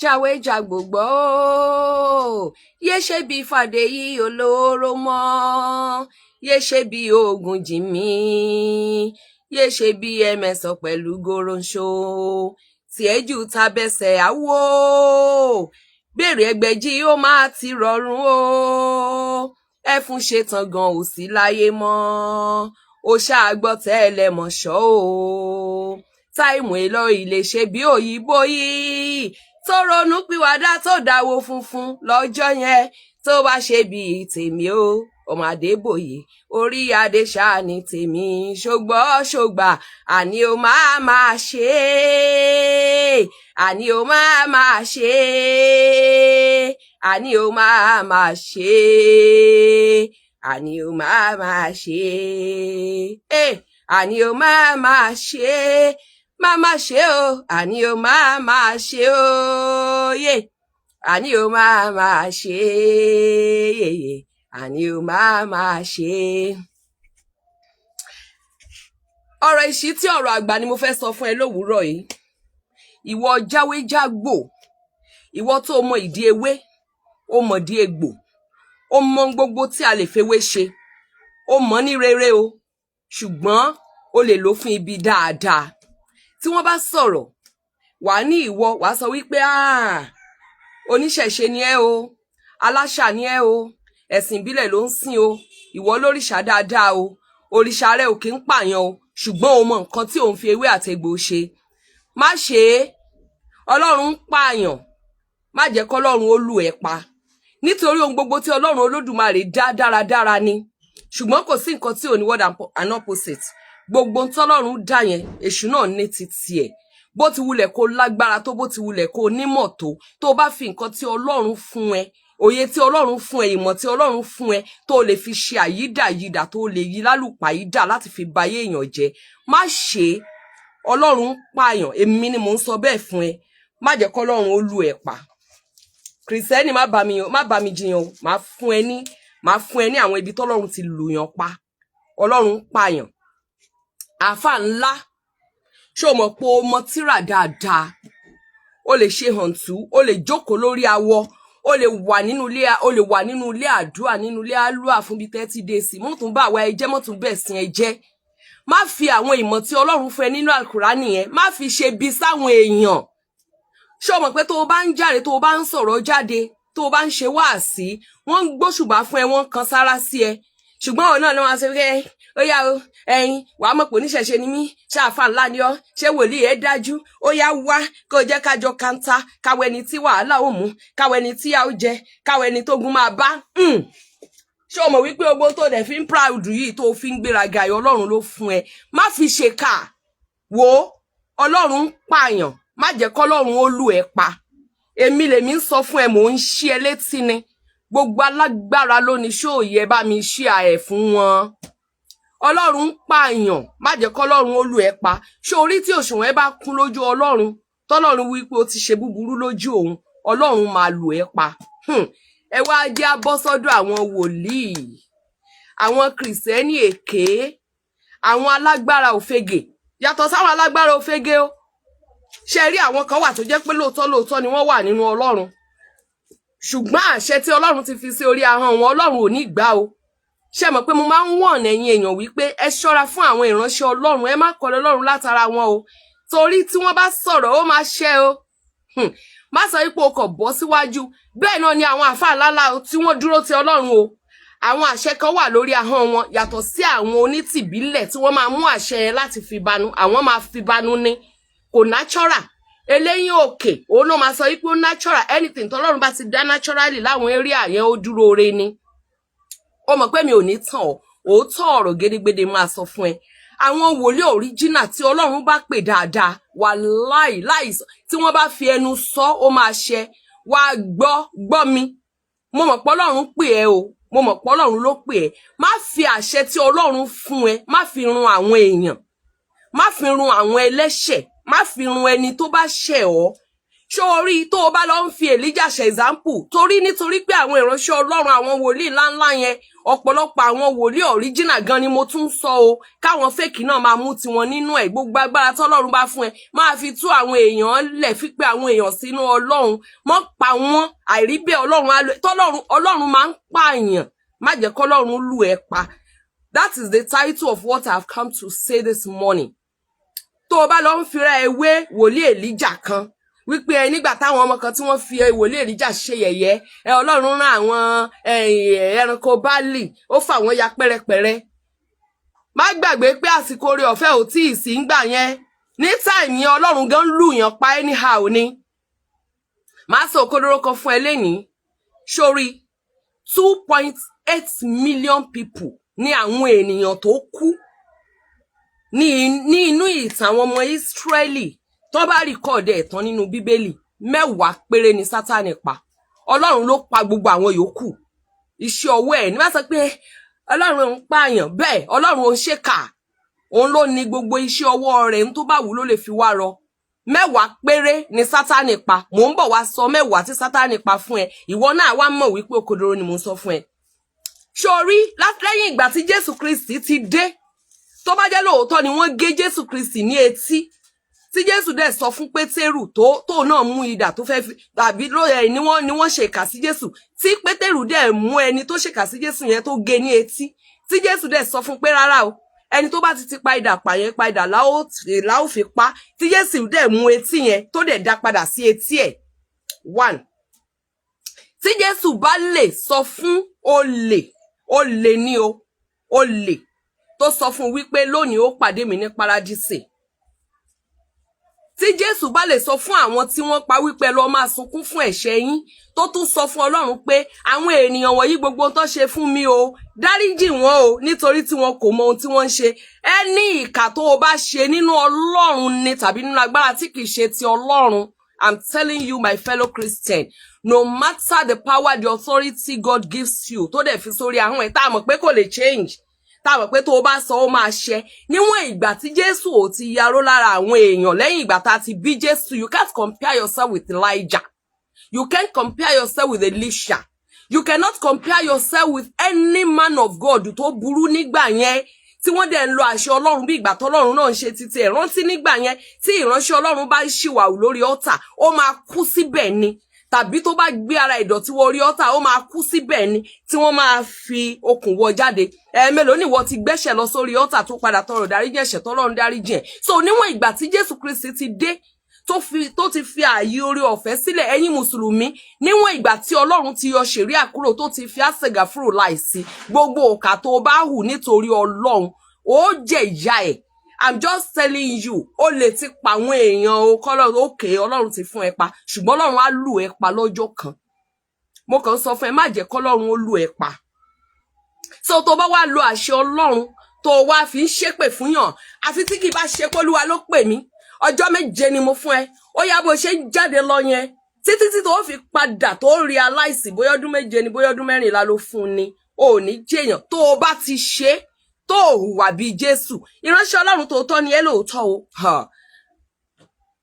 jáwé jàgbògbò yé ṣe bí Fàdèyí olóró mọ́, yé ṣe bí Ògúnjìmí, yé ṣe bí Ẹmẹ̀sàn pẹ̀lú Gòròǹṣó, tiẹ̀ jù tabẹsẹ̀ àwò, béèrè ẹgbẹ̀jì ó máa ti rọrùn o, ẹfun ṣetán gan ò sí láyé mọ́, ó ṣàgbọ́ tẹ́lẹ̀ mọ̀ṣọ́ o, táìmù èlò ilé ṣe bí òyìnbó yìí tó ronú pìwàdà tó dáwó funfun lọ́jọ́ yẹn, tó bá ṣe bí tèmi o ọmọ Adébóyè orí adé ṣáà ní tèmi, ṣògbà àní o máa ṣe é, àní o máa ṣe é, àní o máa ṣe é, àní o máa ṣe é, àní o máa ṣe é, máa ṣe o, àní o máa ṣe o, yé àní o máa ṣe é, àní o máa ṣe é. Ọ̀rọ̀ ìṣítí ọ̀rọ̀ àgbà ni mo fẹ́ sọ fún ẹ lówùúrọ̀ yìí. Ìwọ jáwéjágbò, ìwọ tó mọ ìdí ewé, ó mọ ìdí egbò, ó mọ gbogbo tí a lè fewé ṣe, ó mọ ní rere o, ṣùgbọ́n ó lè lò fún ibi dáadáa. Tí wọ́n bá sọ̀rọ̀, wà ní ìwọ, wà sọ wípé oníṣẹ̀ṣe ni ẹ́ o, aláṣà ni ẹ́ o, ẹ̀sìn ìbílẹ̀ ló ń sìn o, ìwọ lóríṣà dáadáa o, òrìṣà rẹ ò kí ń pààyàn o, ṣùgbọ́n o mọ nǹkan tí òun fi ewé àtegbò ṣe. Má ṣe é, Ọlọ́run ń pààyàn, má jẹ́ kọ́lọ́run ó lù ẹ́ pa, nítorí ohun gbogbo tí Ọlọ́run Olódùmarè dá dáradára ni, ṣùgbọ́n kò sí nǹkan tí ò ní word and opposite. Gbogbo tọ́lọ́run dá yẹn, èṣù náà ní ti tiẹ̀. Bó ti wulẹ̀ kó lágbára tó, bó ti wulẹ̀ kó nímọ̀ tó bá fi nǹkan tí Ọlọ́run fún ẹ, òye tí Ọlọ́run fún ẹ, ìmọ̀ tí Ọlọ́run fún ẹ, tó lè fi ṣe àyídàyídà, tó lè yí lálùpàyídà láti fi bayé èèyàn jẹ́, má ṣe é. Ọlọ́run ń pààyàn, èmi ni mò ń sọ bẹ́ẹ̀ fún ẹ. Má jẹ́ kọ́lọ́run ó lù ẹ́ pa. Kìrìsìtẹ́nì má bá mi jiyàn o, má fún ẹ ní àwọn ibi tọ́lọ́run ti lùyàn pa. Ọlọ́run ń pààyàn. Àáfà ńlá, ṣé o mọ̀ pé o mọ tírà dáadáa, o lè ṣe hàntú, o lè jókòó lórí awọ, o lè wà nínú ilé àdúrà, nínú ilé àlùà fún bí 30 days, mọ́ tún bá àwa ẹ jẹ́, mọ́ tún bẹ̀ sin ẹ jẹ́. Má fi àwọn ìmọ̀ tí Ọlọ́run fún ẹ nínú Al-Kùránì yẹn, má fi ṣe bí sáwọn èèyàn. Ṣé o mọ̀ pé tó o bá ń jáde, tó o bá ń sọ̀rọ̀ jáde, tó o bá ń ṣe wáàsí, wọ́n ń gbóṣùbà fún ẹ, wọ́n ń kan sára sí ẹ, ṣùgbọ́n òun náà ni wọ́n á ṣe pé ó yá o, ẹ̀yin wàá mọ̀ pé oníṣẹ̀ṣe ni mí, ṣáàfà ńlá ni ọ́, ṣé wòlíì ẹ dájú, ó yá wá kó jẹ́ kájọ kanta, káwọ ẹni tí wàhálà ó mú, káwọ ẹni tí a ó jẹ, káwọ ẹni tó gun máa bá. Ṣé o mọ̀ wípé ogbó tó dẹ̀ fi ń proud yìí, tó fi ń gbéraga yìí, Ọlọ́run ló fún ẹ. Má fi ṣe kà, wò Ọlọ́run ń pààyàn, má jẹ́ kọ́lọ́run ó lù ẹ́ pa. Èmi lèmi ń sọ fún ẹ, mò ń ṣí ẹ létí ni. Gbogbo alágbára ló ní ṣóòyẹ bá mi ṣí àẹ̀ fún wọn. Ọlọ́run ń pààyàn, má jẹ́ kọ́lọ́run ó lù ẹ́ pa. Ṣé orí tí òṣùwọ̀n ẹ bá kún lójú Ọlọ́run, tọ́lọ́run wí pé ó ti ṣe búburú lójú òun, Ọlọ́run máa lù ẹ́ pa. Ẹ wá jẹ́ á bọ́ sọ́dọ̀ àwọn wòlíì, àwọn kìrìsìtẹ́nì èké, àwọn alágbára òfegè, yàtọ̀ sáwọn alágbára òfegè o. Ṣé rí àwọn kan wà tó jẹ́ pé lóòótọ́ ni wọ́n wà nínú Ọlọ́run, ṣùgbọ́n àṣẹ tí Ọlọ́run ti fi sí orí ahọ́n wọn, Ọlọ́run ò ní gbà o. Ṣé mọ̀ pé mo máa ń wọ̀n ẹ̀yin èèyàn wípé ẹ ṣọ́ra fún àwọn ìránṣẹ́ Ọlọ́run, ẹ má kọ̀lé Ọlọ́run látara wọn o, torí tí wọ́n bá sọ̀rọ̀ ó máa ṣẹ o. Má sọ wípé o kò bọ́ síwájú. Bẹ́ẹ̀ náà ni àwọn àfáà ńláńlá tí wọ́n dúró ti Ọlọ́run o. Àwọn àṣẹ kan wà lórí ahọ́n wọn, yàtọ̀ sí àwọn onítìbílẹ̀ tí wọ́n máa mú àṣẹ yẹn láti fi banu, àwọn máa fi banu ní, kò natural. Eléyìn òkè òun ló máa sọ wípé ó natural, anything tọ́lọ́run bá ti dá naturally láwọn area yẹn ó dúró re ni. Ó mọ̀ pé mi ò ní tàn ọ́, òótọ́ ọ̀rọ̀ gédégbédé máa sọ fún ẹ. Àwọn wòlíì original tí Ọlọ́run bá pè dáadáa, wà láìsọ tí wọ́n bá fi ẹnu sọ ó máa ṣẹ. Wá gbọ́ mi, mo mọ̀ pé Ọlọ́run pè ẹ́ o, mo mọ̀ pé Ọlọ́run ló pè ẹ́. Má fi àṣẹ tí Ọlọ́run fún ẹ, má fi run àwọn èèyàn, má fi run àwọn ẹlẹ́ṣẹ̀, má fi run ẹni tó bá ṣẹ̀ ọ́. Ṣé orí tó o bá lọ ń fi Èlíjà ṣe example, nítorí pé àwọn ìránṣẹ́ Ọlọ́run, àwọn wòlíì ńláńlá yẹn, ọ̀pọ̀lọpọ̀ àwọn wòlíì original gan ni mo tún sọ o, káwọn fake náà máa mú tiwọn nínú ẹ̀. Gbogbo agbára tọ́lọ́run bá fún ẹ máa fi tú àwọn èèyàn lẹ̀, fi pé àwọn èèyàn sínú Ọlọ́run, mọ́ pa wọ́n. Àìrí bẹ́ẹ̀ Ọlọ́run máa ń pààyàn, má jẹ́ kọ́lọ́run lù ẹ́ pa. That is the title of what I've come to say this morning. Tó o bá lọ ń fira ewé wòlíì Èlíjà kan wípé nígbà táwọn ọmọ kan tí wọ́n fi wòlíì Èlíjà ṣe yẹ̀yẹ́, Ọlọ́run rán àwọn ẹranko Báálì, ó fà wọ́n ya pẹ́rẹpẹ̀rẹ. Má gbàgbé pé àsìkò oore ọ̀fẹ́ ò tí ì sí ńgbà yẹn. Ní time yẹn Ọlọ́run gan lùyàn pa anyhow ni. Má sọ òkodoro kan fún ẹ lénìí. Sórí 2.8 million people ní àwọn ènìyàn tó kú ní inú ìtàn àwọn ọmọ Ísírẹ́lì tó bá rìkọ́ọ̀dù ẹ̀ tán nínú Bíbélì. 10 péré ni Sátánì pa. Ọlọ́run ló pa gbogbo àwọn yòókù. Iṣẹ́ ọwọ́ ẹ̀ ní bá sọ pé Ọlọ́run ń pààyàn, bẹ́ẹ̀ Ọlọ́run ò ń ṣèkà. Òun ló ní gbogbo iṣẹ́ ọwọ́ rẹ̀, ń tó bá wù ló lè fi wá rọ. 10 péré ni Sátánì pa. Mò ń bọ̀ wá sọ 10 tí Sátánì pa fún ẹ. Ìwọ náà wá mọ̀ wípé òkodoro ni mò ń sọ fún ẹ. Sórí lẹ́yìn ìgbà tí Jésù Kristi ti dé, tó bá jẹ́ lóòótọ́ ni wọ́n gé Jésù Kristi ní etí, tí Jésù dẹ̀ sọ fún Pétérù tó náà mú idà tó fẹ́ fi tàbí ni wọ́n ṣèkà sí Jésù, tí Pétérù dẹ̀ mú ẹni tó ṣèkà sí Jésù yẹn tó gé ní etí, tí Jésù dẹ̀ sọ fún pé rárá o, ẹni tó bá ti pa idà pààyàn pa idà láò fi pa, tí Jésù dẹ̀ mú etí yẹn tó dẹ̀ dá padà sí etí ẹ̀. 1. Tí Jésù bá lè sọ fún olè ní o, olè tó sọ fún wípé lónìí ó pàdé mi ní paradísè. Tí Jésù bá lè sọ fún àwọn tí wọ́n pa wípé lọ máa sunkún fún ẹ̀ṣẹ̀ yín, tó tún sọ fún Ọlọ́run pé àwọn ènìyàn wọ̀nyí gbogbo tó ṣe fún mi o, dáríjì wọ́n o, nítorí tí wọn kò mọ ohun tí wọ́n ń ṣe. Ẹni ìkà tó o bá ṣe nínú Ọlọ́run ni tàbí nínú agbára tí kìí ṣe ti Ọlọ́run, I'm telling you my fellow Christian, no matter the power, the authority God gives you, tó dẹ̀ fi sórí ahọ́n ẹ̀, tá mọ̀ pé kò lè change, tá mọ̀ pé tó o bá sọ ó máa ṣẹ. Níwọ̀n ìgbà tí Jésù ò ti yaró lára àwọn èèyàn lẹ́yìn ìgbà tá ti bí Jésù, you can't compare yourself with Elijah. You can't compare yourself with Elisha. You cannot compare yourself with any man of God tó burú nígbà yẹn, tí wọ́n dẹ̀ ń lo àṣẹ Ọlọ́run bí ìgbà tọ́lọ́run náà ń ṣe títí ẹ̀. Rántí nígbà yẹn tí ìránṣẹ́ Ọlọ́run bá ṣìwàhù lórí ọ̀tà, ó máa kú síbẹ̀ ni. Tàbí tó bá gbé ara ìdọ̀tí wọ orí ọ̀tà, ó máa kú síbẹ̀ ni, tí wọ́n máa fi okùn wọ jáde. Mélòó ni ìwọ ti gbẹ́ṣẹ̀ lọ sórí ọ̀tà tó padà tọrọ dáríjì ẹ̀ṣẹ̀ tọ́lọ́run dáríjì ẹ̀. So níwọ̀n ìgbà tí Jésù Kristi ti dé, tó ti fi ààyè orí ọ̀fẹ́ sílẹ̀, ẹ̀yin mùsùlùmí, níwọ̀n ìgbà tí Ọlọ́run ti yọ ṣẹ̀ríà kúrò, tó ti fi àṣẹgà fúrò láìsí, gbogbo òkà tó bá hù nítorí Ọlọ́run ó jẹ ìyà ẹ̀. I'm just telling you, ó lè ti pa àwọn èèyàn o, kọ́lọ́run òkè Ọlọ́run ti fún ẹ pa, ṣùgbọ́n Ọlọ́run á lù ẹ pa lọ́jọ́ kan. Mo kàn sọ fún ẹ, má jẹ́ kọ́lọ́run ó lù ẹ pa. So tó bá wá lo àṣẹ Ọlọ́run tó wá fi ń ṣépè fún yàn, àfi tí kì bá ṣe pé Olúwa ló pè mí, ọjọ́ 7 ni mo fún ẹ, ó yá bó ṣe ń jáde lọ yẹn, títí tí tó fi padà tó realize bóyá ọdún 7 ni bóyá ọdún 14 ló fún ni, ò ní jẹ́yàn tó o bá ti ṣe tó hùwà bí Jésù. Ìránṣẹ́ Ọlọ́run tòótọ́ ni ẹ lóòótọ́ o.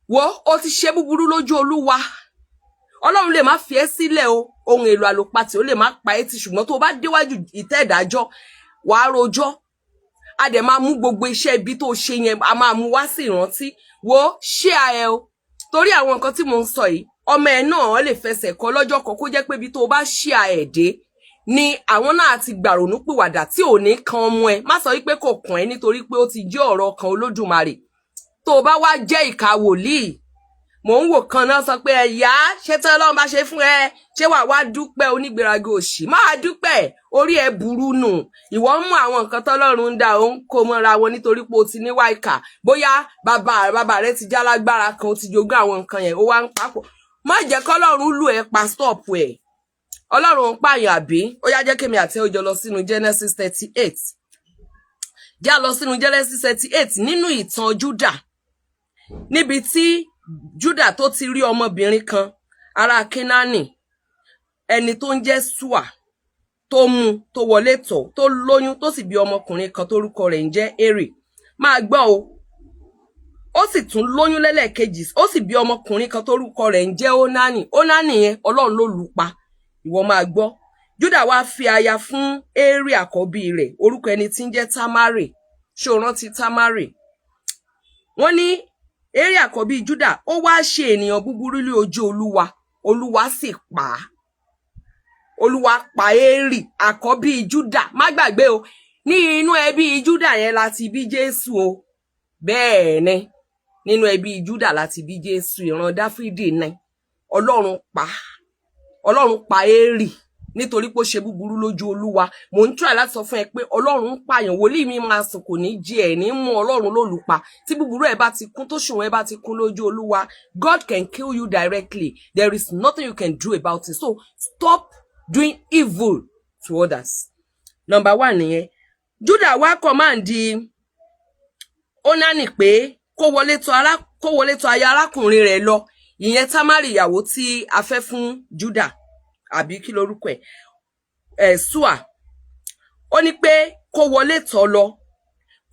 Wo ó ti ṣe búburú lójú Olúwa. Ọlọ́run lè má fi ẹ́ sílẹ̀ o, ohun èlò àlòpatì ó lè má pa ẹ́ tì, ṣùgbọ́n tó bá déwájú ìtẹ́ ìdájọ́ wàá rojọ́. A dẹ̀ máa mú gbogbo iṣẹ́ ibi tó ṣe yẹn, a máa mú wá sí ìrántí. Wo ṣé ẹ o, torí àwọn nǹkan tí mo ń sọ yìí, ọmọ ẹ náà lè fẹsẹ̀ kọ lọ́jọ́ kan kó jẹ́ pé ibi tó bá ṣí ẹ dé ni àwọn náà ti gbàrònú pìwàdà tí ò ní kan ọmọ ẹ. Má sọ wípé kò kàn ẹ́ nítorí pé ó ti jẹ́ ọ̀rọ̀ kan Olódùmarè. Tó bá wá jẹ́ ìkà wòlíì, mò ń wò kan náà sọ pé ẹ̀yà ṣé tí Ọlọ́run bá ṣe fún ẹ, ṣé wá dúpẹ́ onígbéraga òṣì, máa dúpẹ́, orí ẹ burú nù. Ìwọ mú àwọn nǹkan tọ́lọ́run ń dá, ó ń kó mọ́ra wọn nítorí pé o ti níwà ìkà. Bóyá bàbá rẹ ti já lágbára kan, ó ti jogún àwọn nǹkan yẹn, ó wá ń papọ̀. Má jẹ́ kọ́lọ́run lù ẹ́ pa, stop ẹ̀. Ọlọ́run ń pààyàn àbí? Ó yá jẹ́ kémi àti ẹ jọ lọ sínú Genesis 38. Já lọ sínú Genesis 38 nínú ìtàn Júdà. Níbi tí Júdà tó ti rí ọmọbìnrin kan ará Kénáánì, ẹni tó ń jẹ́ Ṣúà, tó mú tó wọlé tọ̀, tó lóyún, tó sì bí ọmọkùnrin kan tórúkọ rẹ̀ ń jẹ́ Érì. Máa gbọ́ o. Ó sì tún lóyún lẹ́lẹ́kejì, ó sì bí ọmọkùnrin kan tórúkọ rẹ̀ ń jẹ́ Ónánì. Ónánì yẹn Ọlọ́run ló lù pa. Ìwọ máa gbọ́. Júdà wá fi aya fún Éérì àkọ́bí rẹ̀, orúkọ ẹni tí ń jẹ́ Támárì. Ṣé o rántí Támárì? Wọ́n ní Éérì àkọ́bí Júdà ó wá ṣe ènìyàn búburú ní ojú Olúwa, Olúwa sì pa á. Olúwa pa Éérì àkọ́bí Júdà. Má gbàgbé o, ní inú ẹbí Júdà yẹn láti bí Jésù o. Bẹ́ẹ̀ ni, nínú ẹbí Júdà láti bí Jésù, ìran Dáfídì ni. Ọlọ́run pa Éérì nítorí pé ó ṣe búburú lójú Olúwa. Mo ń try láti sọ fún ẹ pé Ọlọ́run ń pààyàn, wòlíì mi máa sùn kò ní jí ẹ ní mú Ọlọ́run lólùpa. Tí búburú ẹ bá ti kún, tó ṣùwọ̀n ẹ bá ti kún lójú Olúwa, God can kill you directly. There is nothing you can do about it. So stop doing evil to others. Number 1 nìyẹn. Júdà wá command Onani pé kó wọlé tọ̀ aya arákùnrin rẹ̀ lọ. Ìyẹn Támárì ìyàwó tí a fẹ́ fún Júdà, àbí kí lorúkọ ẹ̀, Ṣúà. Ó ní pé kó wọlé tọ̀ lọ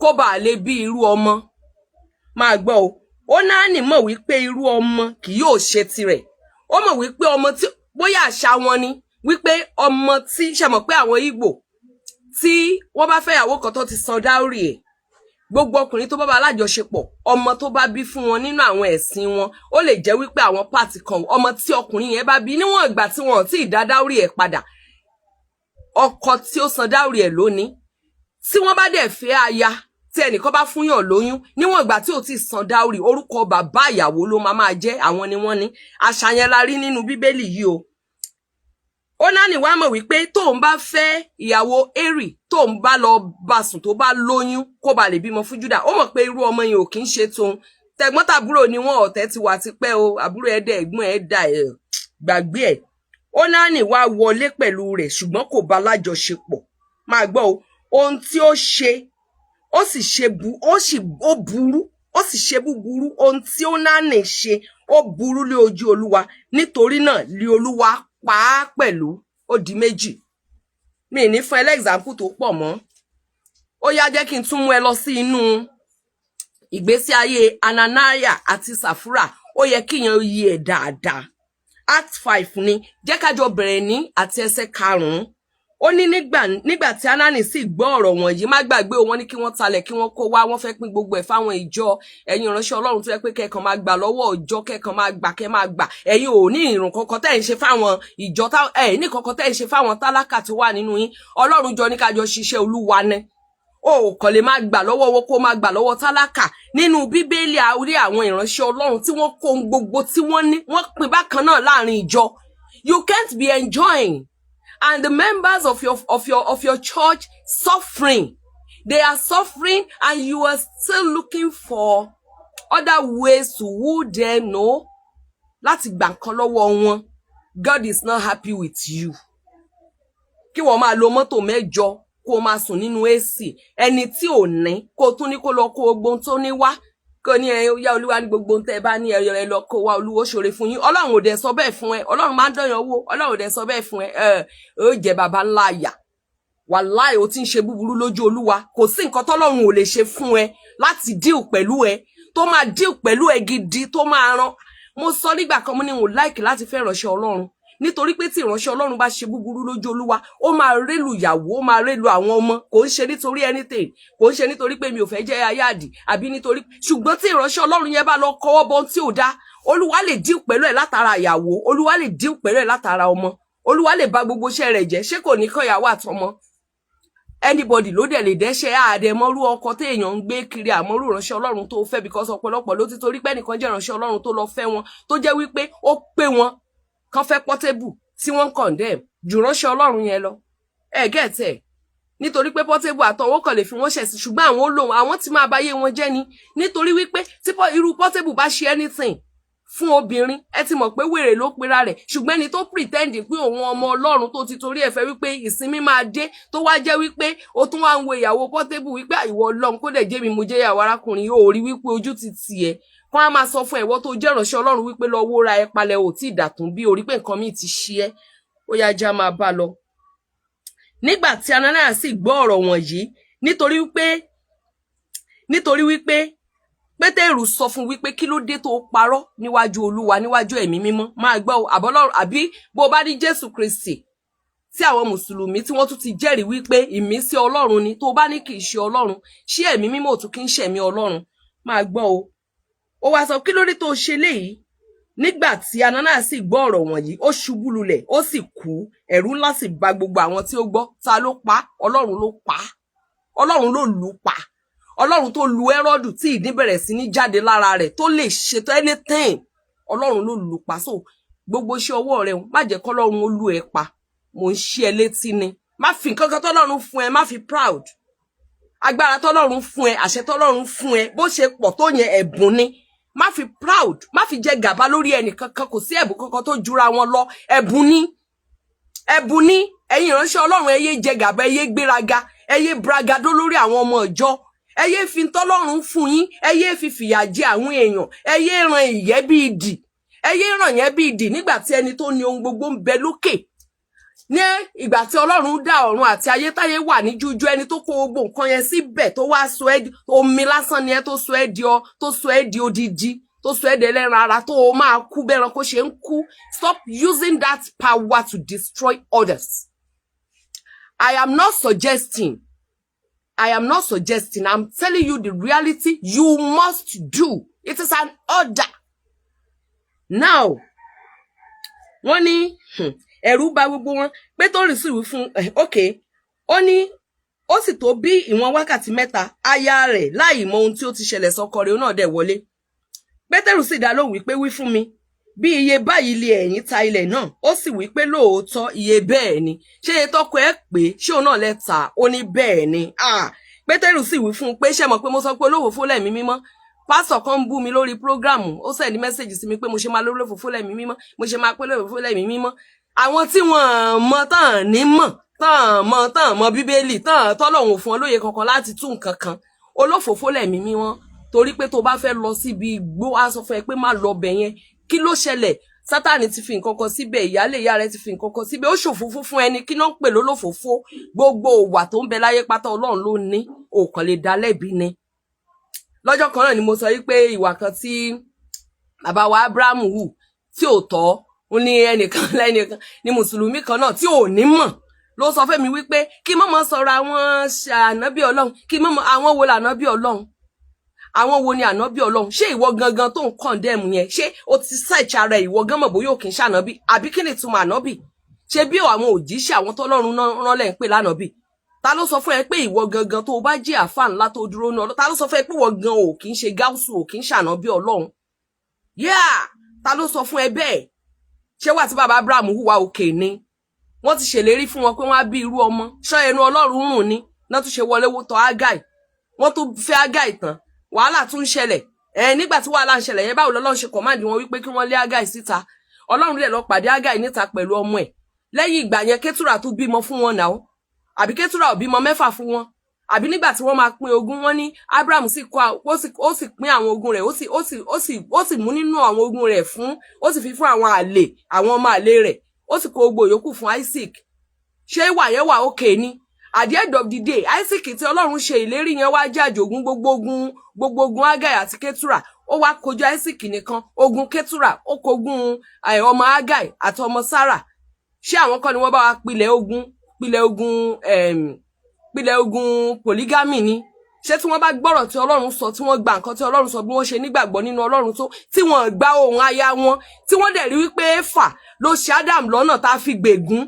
kó bá lè bí irú ọmọ. Máa gbọ́ o. Onani mọ̀ wípé irú ọmọ kì yóò ṣe tirẹ̀. Ó mọ̀ wípé ọmọ tí bóyá àṣà wọn ni wípé ọmọ tí ṣe mọ̀ pé àwọn Ìgbò tí wọ́n bá fẹ́ ìyàwó kan tó ti san dáórì ẹ̀, gbogbo ọkùnrin tó bá bá alájọṣepọ̀, ọmọ tó bá bí fún wọn nínú àwọn ẹ̀sìn wọn, ó lè jẹ́ wípé àwọn pàtì kan ọmọ tí ọkùnrin yẹn bá bí níwọ̀n ìgbà tí wọn ò tí ì dá dáórì ẹ̀ padà, ọkọ tí ó san dáórì ẹ̀ lónìí. Tí wọ́n bá dẹ̀ fẹ́ aya tí ẹnìkan bá fún yàn lóyún, níwọ̀n ìgbà tí ò tí ì san dáórì, orúkọ bàbá ìyàwó ló máa jẹ́, àwọn ni wọ́n ní. Àṣà yẹn la rí nínú Bíbélì yìí o. Onani wá mọ̀ wípé tóun bá fẹ́ ìyàwó Éérì, tóun bá lọ bá sùn tó bá lóyún kó bá lè bímọ fún Júdà. Ó mọ̀ pé irú ọmọ yẹn ò kí ń ṣe tóun. Tẹ̀gbọ́ntàbúrò ni wọ́n, ọ̀tẹ̀ ti wà tipẹ́ o, àbúrò ẹ̀dẹ̀ ẹ̀gbọ́n ẹ̀ dà ẹ̀ gbàgbé ẹ̀. Onani wá wọlé pẹ̀lú rẹ̀ ṣùgbọ́n kò bá lájọṣepọ̀. Máa gbọ́ o, ohun tí ó ṣe ó sì ṣe burú, ó sì ṣe búburú. Ohun tí Onani ṣe ó burú lé ojú Olúwa, nítorí náà lé Olúwa pa á pẹ̀lú. Ó di méjì. Mi ní fún ẹ example tó pọ̀ mọ́. Ó yá jẹ́ kí n tún mú ẹ lọ sí inú ìgbésí ayé Ananiah àti Sàfúrà. Ó yẹ kíyàn yí ẹ dáadáa. Act 5 ni, jẹ́ ká jọ bẹ̀rẹ̀ ní àti ẹsẹ̀ 5. Ó ní nígbà tí Anani sì gbọ́ ọ̀rọ̀ wọ̀nyí, má gbàgbé wọn ní kí wọ́n talẹ̀ kí wọ́n kó wá, wọ́n fẹ́ pín gbogbo ẹ̀ fáwọn ìjọ. Ẹ̀yin ìránṣẹ́ Ọlọ́run tó yẹ pé kẹ́kàn máa gbà lọ́wọ́ ìjọ, kẹ́kàn máa gbà kẹ́ máa gbà. Ẹ̀yin ò ní ìrun kankan tẹ́ ń ṣe fáwọn ìjọ, ní kankan tẹ́ ń ṣe fáwọn tálákà tó wà nínú yín. Ọlọ́run jọ ní ká jọ ṣiṣẹ́ Olúwa ni. O kàn lè máa gbà lọ́wọ́ wọn kó máa gbà lọ́wọ́ tálákà. Nínú Bíbélì a rí àwọn ìránṣẹ́ Ọlọ́run tí wọ́n kó gbogbo tí wọ́n ní, wọ́n pín bákan náà láàrin ìjọ. You can't be enjoying and the members of your church suffering. They are suffering and you are still looking for other ways to woo them, no? Láti gbà nǹkan lọ́wọ́ wọn. God is not happy with you. Kí wọ́n máa lo mọ́tò mẹ́jọ kó máa sùn nínú AC. Ẹni tí ò ní kó tún ní kó lọ kó gbogbo tó ní wá. Kò ní ya Olúwa ní gbogbo tẹ́ bá ní ẹ lọ kó wá, Olúwa ṣoore fún yín. Ọlọ́run ò dẹ̀ sọ bẹ́ẹ̀ fún ẹ. Ọlọ́run máa ń dọ̀yàn wò. Ọlọ́run ò dẹ̀ sọ bẹ́ẹ̀ fún ẹ. Ó jẹ́ baba ńlá àyà. Wàláhì ó ti ń ṣe búburú lójú Olúwa. Kò sí nǹkan tọ́lọ́run ò lè ṣe fún ẹ láti deal pẹ̀lú ẹ, tó máa deal pẹ̀lú ẹ gidi, tó máa rán. Mo sọ nígbà kan mo ní mo like láti fẹ́ ìránṣẹ́ Ọlọ́run. Nítorí pé tí ìránṣẹ́ Ọlọ́run bá ṣe búburú lójú Olúwa, ó máa rélu ìyàwó, ó máa rélu àwọn ọmọ. Kò ń ṣe nítorí anything. Kò ń ṣe nítorí pé mi ò fẹ́ jẹ́ ayáàdì àbí nítorí, ṣùgbọ́n tí ìránṣẹ́ Ọlọ́run yẹn bá lọ kọ́wọ́ bọ́ tí ò dá, Olúwa lè deal pẹ̀lú ẹ̀ látara ìyàwó, Olúwa lè deal pẹ̀lú ẹ̀ látara ọmọ. Olúwa lè bà gbogbo iṣẹ́ rẹ̀ jẹ́. Ṣé kò ní kọ́ ìyàwó àtọmọ? Anybody ló dẹ̀ lè dẹ́ṣẹ̀ àdẹ̀mọ́rú ọkọ téèyàn ń gbé kiri, àmọ́rú ìránṣẹ́ Ọlọ́run tó fẹ́, because ọ̀pọ̀lọpọ̀ ló ti torí pé ẹnìkan jẹ́ ìránṣẹ́ Ọlọ́run tó lọ fẹ́ wọn, tó jẹ́ wípé ó pé wọn kan fẹ́ Portable tí wọ́n condemn jù ránṣẹ́ Ọlọ́run yẹn lọ. Get ẹ̀. Nítorí pé Portable àtọwọ́ kan lè fi wọ́n ṣẹ̀ sí, ṣùgbọ́n àwọn olóhùn àwọn tí máa báyé wọn jẹ́ ni. Nítorí wípé tí irú Portable bá ṣe anything fún obìnrin, ẹ ti mọ̀ pé wèrè ló pera rẹ̀. Ṣùgbọ́n ẹni tó pretend pé òun ọmọ Ọlọ́run tó ti torí ẹ̀ fẹ́ wípé ìsinmi máa dé, tó wá jẹ́ wípé ó tún wá ń wo ìyàwó Portable wípé ìwọ Ọlọ́run kó dẹ̀ jẹ́ mi mo jẹ́ ìyàwó arákùnrin yóò rí wípé ojú ti tì ẹ́. Kọ́ á máa sọ fún ẹ̀wọ́ tó jẹ́ ìránṣẹ́ Ọlọ́run wípé lọ wó ra ẹ palẹ̀ ò tí ìdàtún bí orí pé nǹkan míì ti ṣe ẹ́. Ó yá já máa bá lọ. Nígbà tí Ananiah sì gbọ́ ọ̀rọ̀ wọ̀nyí, nítorí wípé Pétérù sọ fún wípé kí ló dé tó parọ́ níwájú Olúwa, níwájú ẹ̀mí mímọ́. Máa gbọ́ àbọ́lọ́run àbí bó bá ní Jésù Kristi tí àwọn mùsùlùmí tí wọ́n tún ti jẹ́rìí wípé ìmísí Ọlọ́run ni, tó bá ní kì í ṣe Ọlọ́run, ṣé ẹ̀mí mímọ́ ò tún kì í ṣẹ̀mí Ọlọ́run? Máa gbọ́ o. Ó wá sọ kí ló dé tó ṣe léyìí? Nígbà tí Ananias sì gbọ́ ọ̀rọ̀ wọ̀nyí, ó ṣubú lulẹ̀, ó sì kú, ẹ̀rù ńlá sì bà gbogbo àwọn tí ó gbọ́. Ta ló pa? Ọlọ́run ló pa. Ọlọ́run ló lù pa. Ọlọ́run tó lu Hẹ́rọ́dù tí ìdí bẹ̀rẹ̀ sí ní jáde lára rẹ̀, tó lè ṣètò anything. Ọlọ́run ló lù pa. So gbogbo iṣẹ́ ọwọ́ rẹ̀ má jẹ́ kọ́lọ́run ó lù ẹ́ pa. Mo ń ṣí ẹ létí ni. Má fi nǹkan kan tọ́lọ́run fún ẹ, má fi proud. Agbára tọ́lọ́run fún ẹ, àṣẹ tọ́lọ́run fún ẹ, bó ṣe pọ̀ tó yẹn ẹ̀bùn ni. Má fi proud, má fi jẹ gàba lórí ẹnì kankan, kò sí ẹ̀bùn kankan tó jura wọn lọ. Ẹ̀bùn ni. Ẹ̀bùn ni. Ẹ̀yin ìránṣẹ́ Ọlọ́run, ẹ yé jẹ gàba, ẹ yé gbéraga, ẹ yé bragado lórí àwọn ọmọ ìjọ. Ẹ yé fi tọ́lọ́run fún yín, ẹ yé fi fìyà jẹ àwọn èèyàn, ẹ yé ran ìyẹ́ bí idì. Ẹ yé ràn yẹn bí idì nígbà tí ẹni tó ní ohun gbogbo ń bẹ lókè. Ní ìgbà tí Ọlọ́run dá ọ̀run àti ayé, táyé wà ní jújú, ẹni tó kó gbogbo nǹkan yẹn síbẹ̀, tó wá sọ ẹ́ omi lásán ni ẹ tó sọ ẹ́ di odidi, tó sọ ẹ́ di ẹlẹ́ran ara, tó máa kú bẹ́ran kó ṣe ń kú. Stop using that power to destroy others. I am not suggesting. I'm telling you the reality you must do. It is an order. Now, wọ́n ní ẹ̀rù bà gbogbo wọn. Pétérù sì wí fún okay. Ó ní ó sì tó bí ìwọ̀n wákàtí 3, aya rẹ̀ láì mọ ohun tí ó ti ṣẹlẹ̀ sọ́kọ rẹ̀ náà dẹ̀ wọlé. Pétérù sì dá lóhùn wí pé wí fún mi, bí iye báyìí lé ẹ̀yin ta ilẹ̀ náà. Ó sì wí pé lóòótọ́ iye bẹ́ẹ̀ ni. Ṣé iye tọ́kọ ẹ pé ṣé òun náà lẹ tà? Ó ní bẹ́ẹ̀ ni. Pétérù sì wí fún pé ṣé mọ̀ pé mo sọ pé olófòfó lẹ̀mí mímọ́. Pásọ̀ kan bú mi lórí program, ó send message sí mi pé mo ṣe máa lólófòfó lẹ̀mí mímọ́, mo ṣe máa pé olófòfó lẹ̀mí mímọ́. Àwọn tí wọ́n mọ̀ tán ní mọ̀, tán mọ̀ Bíbélì, tọ́lọ́run fún olóye kankan láti tú nǹkan kan. Olófòfó lẹ̀mí mímọ́, torí pé tó bá fẹ́ lọ síbi igbó, á sọ fún ẹ pé má lọ bẹ̀ yẹn. Kí ló ṣẹlẹ̀? Sátánì ti fi nǹkan kan síbẹ̀, ìyálé ìyá rẹ̀ ti fi nǹkan kan síbẹ̀. Ó ṣòfófó fún ẹni, kí ló ń pè lólófòfó? Gbogbo ìwà tó ń bẹ láyé pátá Ọlọ́run ló ní, ó kàn lè dá lẹ́bi ni. Lọ́jọ́ kan náà ni mo sọ wípé ìwà kan tí bàbá wa Abrahamu hù tí ò tọ́, ó ní ẹnìkan lẹ́nìkan ní mùsùlùmí kan náà tí ò ní mọ̀ ló sọ fẹ́mi wípé kí mọ́mọ́ sọ̀rọ̀ àwọn ànábì Ọlọ́run, kí mọ́mọ́ àwọn wo lànábì Ọlọ́run, àwọn wo ni ànábì Ọlọ́run. Ṣé ìwọ gangan tó ń condemn yẹn, ṣé o ti search ara ìwọ gan mọ̀ bóyá ò kì í ṣànábì, àbí kí ni ìtumọ̀ ànábì? Ṣé bí àwọn òjíṣẹ́ àwọn tọ́lọ́run rán lẹ́ ń pè lánàbì? Ta ló sọ fún ẹ pé ìwọ gangan tó bá jẹ́ àfáà ńlá tó dúró náà, ta ló sọ fún ẹ pé ìwọ gan ò kì í ṣe gáúsù, ò kì í ṣànábì Ọlọ́run? Yeah, ta ló sọ fún ẹ bẹ́ẹ̀? Ṣé wà tí bàbá Abraham hùwà òkè ni? Wọ́n ti ṣèlérí fún wọn pé wọ́n á bí irú ọmọ. Ṣọ́ ẹnu Ọlọ́run rùn ni náà tún ṣe wọlé tọ̀ Ágáì. Wọ́n tún fẹ́ Ágáì tán. Wàhálà tún ń ṣẹlẹ̀. Nígbà tí wàhálà ń ṣẹlẹ̀ yẹn, báwo lọ́lọ́run ṣe command wọn wípé kí wọ́n lé Ágáì síta. Ọlọ́run lè lọ pàdé Ágáì níta pẹ̀lú ọmọ ẹ̀. Lẹ́yìn ìgbà yẹn Kétúrà tún bímọ fún wọn náà. Àbí Kétúrà ò bímọ 6 fún wọn. Àbí nígbà tí wọ́n máa pín ogún, wọ́n ní Abraham sì ó sì pín àwọn ogún rẹ̀, ó sì mú nínú àwọn ogún rẹ̀ fún, ó sì fi fún àwọn àlè, àwọn ọmọ àlè rẹ̀. Ó sì kó gbogbo yòókù fún Isaac. Ṣé ìwà yẹn wà okay ni? At the end of the day, Isaac tí Ọlọ́run ṣe ìlérí yẹn wá jẹ́ àjogún gbogbo ogun Ágáì àti Kétúrà. Ó wá kojú Isaac nìkan, ogun Kétúrà, ó kogun ọmọ Ágáì àti ọmọ Sárà. Ṣé àwọn kan ni wọ́n bá wá pilẹ̀ ogun polygamy ni? Ṣé tí wọ́n bá gbọ́rọ̀ tí Ọlọ́run sọ, tí wọ́n gba nǹkan tí Ọlọ́run sọ, bí wọ́n ṣe nígbàgbọ́ nínú Ọlọ́run tó, tí wọ́n gba ohùn aya wọn, tí wọ́n dẹ̀ rí wípé Éfà ló ṣe Adam lọ́nà tá fi gbègún,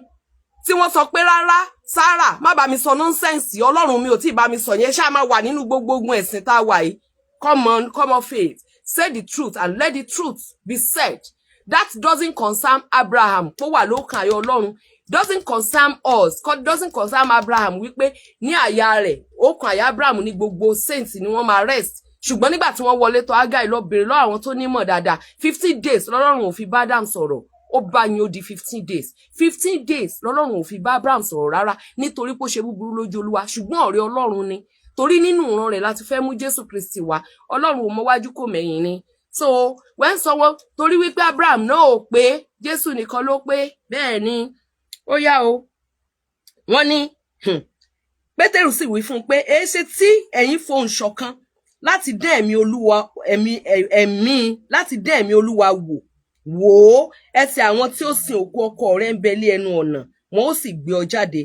tí wọ́n sọ pé rárá Sárà má bá mi sọ nonsense, Ọlọ́run mi ò tí bá mi sọ yẹn, ṣá máa wà nínú gbogbo ogun ẹ̀sìn tá wà yìí. Come on faith, say the truth and let the truth be said. That doesn't concern Abraham tó wà lókàn ayọ̀ Ọlọ́run, doesn't concern us, doesn't concern Abraham wípé ní àyà rẹ̀, ọkàn àyà Abraham ní gbogbo saints ni wọ́n máa rest. Ṣùgbọ́n nígbà tí wọ́n wọlé tọ̀ Ágáì lọ bèrè lọ́wọ́ àwọn tó nímọ̀ dáadáa, 50 days lọ́lọ́run ò fi bá Adam sọ̀rọ̀. Ó bá yín ó di 15 days. 15 days lọ́lọ́run ò fi bá Abraham sọ̀rọ̀ rárá, nítorí pé ó ṣe búburú lójú Olúwa. Ṣùgbọ́n ọ̀rẹ́ Ọlọ́run ni, torí nínú ìran rẹ̀ láti fẹ́ mú Jésù Kristi wá. Ọlọ́run ò mọ wájú kò mẹ̀yìn ni. So when someone, torí wípé Abraham náà ò pé, Jésù nìkan ló pé, bẹ́ẹ̀ ni. Ó yá o. Wọ́n ní Pétérù sì wí fún pé èéṣe tí ẹ̀yin fohùn ṣọ̀kan láti dán ẹ̀mí Olúwa láti dán ẹ̀mí Olúwa wò. Wò ó, ẹsẹ̀ àwọn tí ó sin òkú ọkọ rẹ̀ ń bẹ lé ẹnu ọ̀nà, wọn ó sì gbé ọ jáde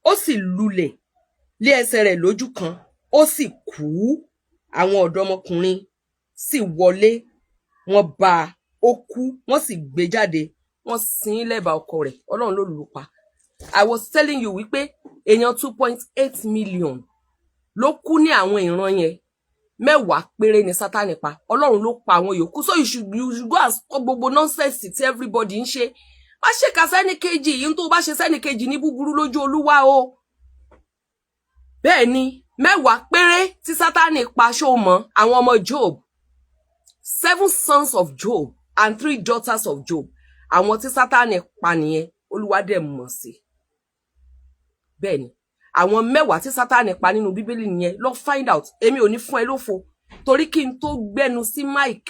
ó sì lulẹ̀ lé ẹsẹ̀ rẹ̀ lójú kan ó sì kú àwọn ọ̀dọ́mọkùnrin sì wọlé wọ́n bá ó kú wọ́n sì gbé jáde wọ́n sin lẹ́bàá ọkọ rẹ̀ Ọlọ́run ló lù pa. I was telling you wípé èèyàn 2.8 million ló kú ní àwọn ìran yẹn 10 péré ni Sátánì pa Ọlọ́run ló pa àwọn yòókù. So you should go and stop gbogbo nonsense tí everybody ń ṣe. Má ṣe kà sẹ́ni kejì yìí tó bá ṣe sẹ́ni kejì ní búburú lójú Olúwa o. Bẹ́ẹ̀ ni 10 péré tí Sátánì pa ṣó mọ́ àwọn ọmọ Job, 7 sons of Job and 3 daughters of Job. Àwọn tí Sátánì pa nìyẹn Olúwa dẹ̀ mọ̀ sí. Bẹ́ẹ̀ ni àwọn 10 tí Sátánì pa nínú Bíbélì nìyẹn lọ find out. Èmi ò ní fún ẹ lófo torí kí n tó gbẹnu sí mic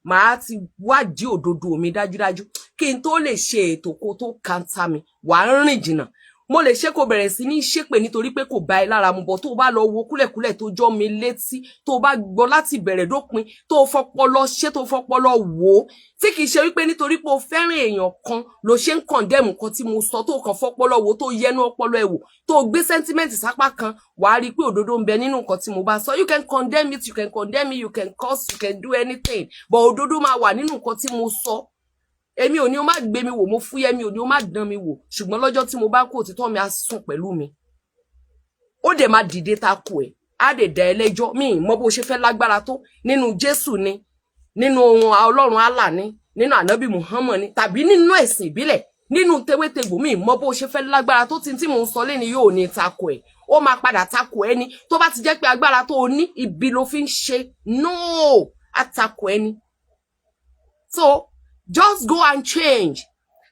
màá ti wádìí òdodo mi dájúdájú kí n tó lè ṣe ètò kó tó kanta mi wàá rìn jìnnà. Mo lè ṣe kó bẹ̀rẹ̀ sí ní ṣépè nítorí pé kò bá ẹ lára mu bọ̀ tó bá lọ wo kúlẹ̀kúlẹ̀ tó jọ́ mi létí tó bá gbọ́ láti bẹ̀rẹ̀ dópin tó fọpọlọ ṣe tó fọpọlọ wò tí kìí ṣe wípé nítorí pé o fẹ́ràn èèyàn kan ló ṣe ń condemn nǹkan tí mo sọ tó kàn fọpọlọ wò tó yẹnu ọpọlọ ẹ wò tó gbé sentiment sápá kan wàá rí pé òdodo ń bẹ nínú nǹkan tí mo bá sọ. You can condemn it, you can condemn me, you can curse, you can do anything, but òdodo máa wà nínú nǹkan tí mo sọ. Èmi ò ní o má gbé mi wò mo fúyẹ́ mi ò ní o má dán mi wò ṣùgbọ́n lọ́jọ́ tí mo bá kú òtítọ́ mi á sùn pẹ̀lú mi. Ó dẹ̀ máa dìde tako ẹ̀ á dẹ̀ dá ẹlẹ́jọ́ mi mọ bó ṣe fẹ́ lágbára tó nínú Jésù ni nínú ohun Ọlọ́run Allah ni nínú Ànábì Muhammad ni tàbí nínú ẹ̀sìn ìbílẹ̀ nínú tewétegbò mi mọ bó ṣe fẹ́ lágbára tó tí mo ń sọ lẹ́ni yóò ní tako ẹ̀ ó máa padà tako ẹni tó bá ti jẹ́ pé agbára tó o ní ibi ló fi ń ṣe no á tako ẹni. So just go and change.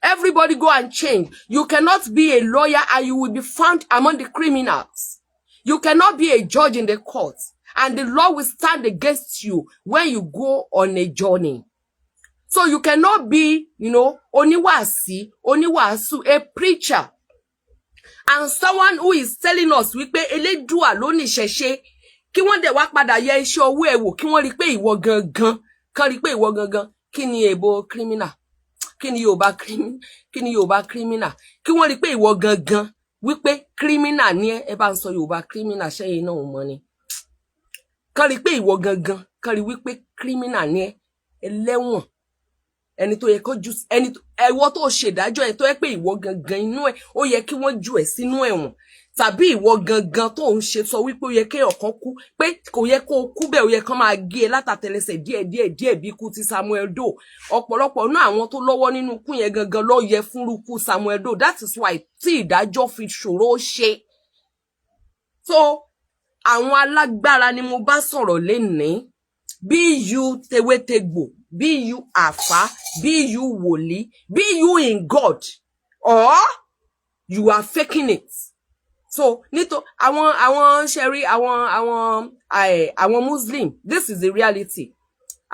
Everybody go and change. You cannot be a lawyer and you will be found among the criminals. You cannot be a judge in the court and the law will stand against you when you go on a journey. So you cannot be, oníwàásù, a preacher. And someone who is telling us wípé Elédùà ló ní ìṣẹ̀ṣe kí wọ́n dẹ̀ wá padà yẹ iṣẹ́ owó ẹ̀ wò kí wọ́n rí pé ìwọ gangan kan rí pé ìwọ gangan kí ni èbò criminal kí ni Yorùbá criminal kí wọ́n rí pé ìwọ gangan wípé criminal ni ẹ bá ń sọ Yorùbá criminal ṣẹ́yìn náà mọ́ ni kan rí pé ìwọ gangan kan rí wípé criminal ni ẹlẹ́wọ̀n ẹni tó yẹ kó jù ẹni ẹwọ tó ṣèdájọ́ ẹ tó yẹ pé ìwọ gangan inú ẹ ó yẹ kí wọ́n jù ẹ sínú ẹ̀wọ̀n tàbí ìwọ gangan tó ń ṣe sọ wípé ó yẹ kí ọ̀kan kú pé kò yẹ kó kú bẹ́ẹ̀ ó yẹ kán máa gé e látàtẹlẹsẹ̀ díẹ̀ bí ikú ti Samuel Doe ọ̀pọ̀lọpọ̀ náà àwọn tó lọ́wọ́ nínú ikú yẹn gangan ló yẹ fúnrúkú Samuel Doe that is why tí ìdájọ́ fi ṣòro ṣe. So àwọn alágbára ni mo bá sọ̀rọ̀ lénìí bí you tewétegbò bí you àfá bí you wòlíì bí you in God or you are faking it. So nito àwọn sherry àwọn Muslim this is the reality.